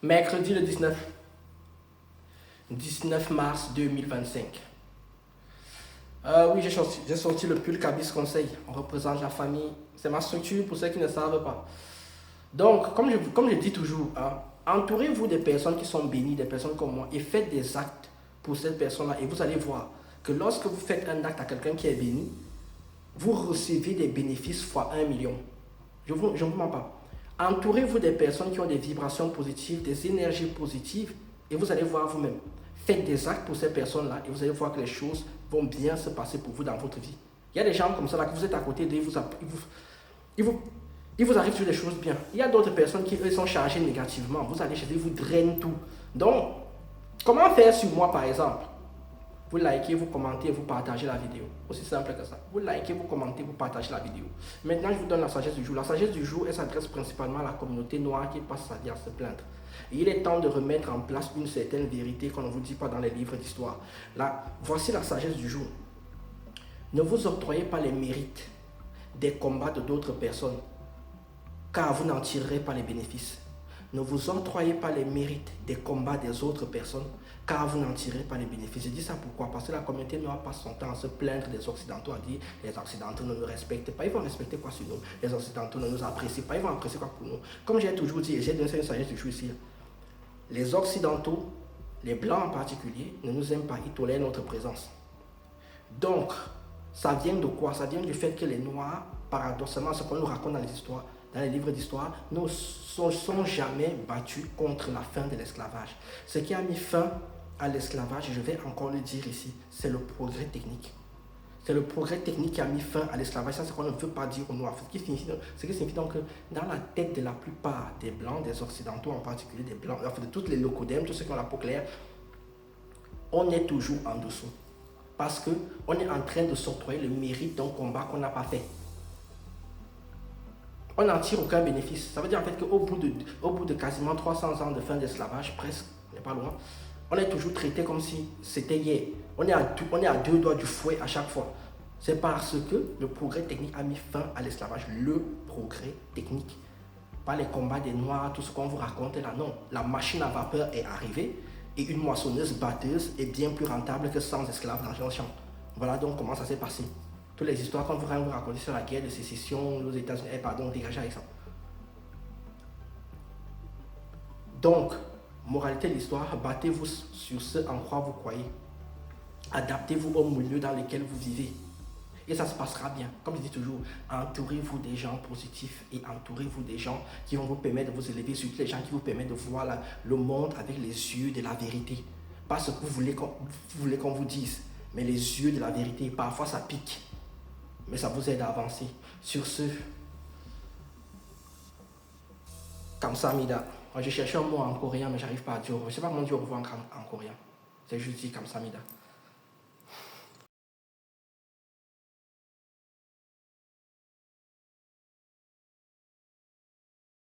Mercredi le 19 mars 2025. Oui, j'ai sorti le pull Cabis Conseil. On représente la famille. C'est ma structure pour ceux qui ne savent pas. Donc, comme je dis toujours, hein, entourez-vous des personnes qui sont bénies, des personnes comme moi, et faites des actes pour cette personne-là. Et vous allez voir que lorsque vous faites un acte à quelqu'un qui est béni, vous recevez des bénéfices fois 1 million. Je ne vous mens pas. Entourez-vous des personnes qui ont des vibrations positives, des énergies positives, et vous allez voir vous-même. Faites des actes pour ces personnes-là, et vous allez voir que les choses vont bien se passer pour vous dans votre vie. Il y a des gens comme ça, là, que vous êtes à côté d'eux, il vous arrive sur des choses bien. Il y a d'autres personnes qui, eux, sont chargées négativement. Vous allez chez eux, ils vous drainent tout. Donc, comment faire sur moi, par exemple? Vous likez, vous commentez, vous partagez la vidéo. Aussi simple que ça. Vous likez, vous commentez, vous partagez la vidéo. Maintenant, je vous donne la sagesse du jour. La sagesse du jour, elle s'adresse principalement à la communauté noire qui passe sa vie à se plaindre. Et il est temps de remettre en place une certaine vérité qu'on ne vous dit pas dans les livres d'histoire. Là, voici la sagesse du jour. Ne vous octroyez pas les mérites des combats de d'autres personnes, car vous n'en tirerez pas les bénéfices. Ne vous octroyez pas les mérites des combats des autres personnes, car vous n'en tirez pas les bénéfices. Je dis ça pourquoi? Parce que la communauté noire passe son temps à se plaindre des Occidentaux, à dire les Occidentaux ne nous respectent pas. Ils vont respecter quoi sur nous? Les Occidentaux ne nous apprécient pas. Ils vont apprécier quoi pour nous? Comme j'ai toujours dit, et j'ai donné une sagesse du jour ici, les Occidentaux, les Blancs en particulier, ne nous aiment pas. Ils tolèrent notre présence. Donc, ça vient de quoi? Ça vient du fait que les Noirs, paradoxalement, ce qu'on nous raconte dans les histoires, dans les livres d'histoire, ne sont jamais battus contre la fin de l'esclavage. Ce qui a mis fin à l'esclavage, je vais encore le dire ici, c'est le progrès technique. C'est le progrès technique qui a mis fin à l'esclavage. Ça, c'est ce qu'on ne veut pas dire aux Noirs. Ce qui signifie donc que dans la tête de la plupart des Blancs, des Occidentaux en particulier, des Blancs, enfin de toutes les locodèmes, tous ceux qui ont la peau claire, on est toujours en dessous. Parce qu'on est en train de s'octroyer le mérite d'un combat qu'on n'a pas fait. On n'en tire aucun bénéfice. Ça veut dire en fait qu'au bout de quasiment 300 ans de fin d'esclavage, presque, on n'est pas loin, on est toujours traité comme si c'était hier. On est à deux doigts du fouet à chaque fois. C'est parce que le progrès technique a mis fin à l'esclavage. Le progrès technique. Pas les combats des Noirs, tout ce qu'on vous raconte là, non. La machine à vapeur est arrivée et une moissonneuse batteuse est bien plus rentable que 100 esclaves dans un champ. Voilà donc comment ça s'est passé. Toutes les histoires qu'on vous raconter sur la guerre de sécession aux États-Unis, dégagez avec ça. Donc, moralité de l'histoire, battez-vous sur ce en quoi vous croyez. Adaptez-vous au milieu dans lequel vous vivez. Et ça se passera bien. Comme je dis toujours, entourez-vous des gens positifs et entourez-vous des gens qui vont vous permettre de vous élever, surtout les gens qui vous permettent de voir le monde avec les yeux de la vérité. Pas ce que vous voulez qu'on vous dise, mais les yeux de la vérité. Parfois ça pique, mais ça vous aide à avancer. Sur ce, Kamsamida. Je cherchais un mot en coréen, mais j'arrive pas à dire. Je ne sais pas comment dire au revoir en coréen. C'est juste dit Kamsamida.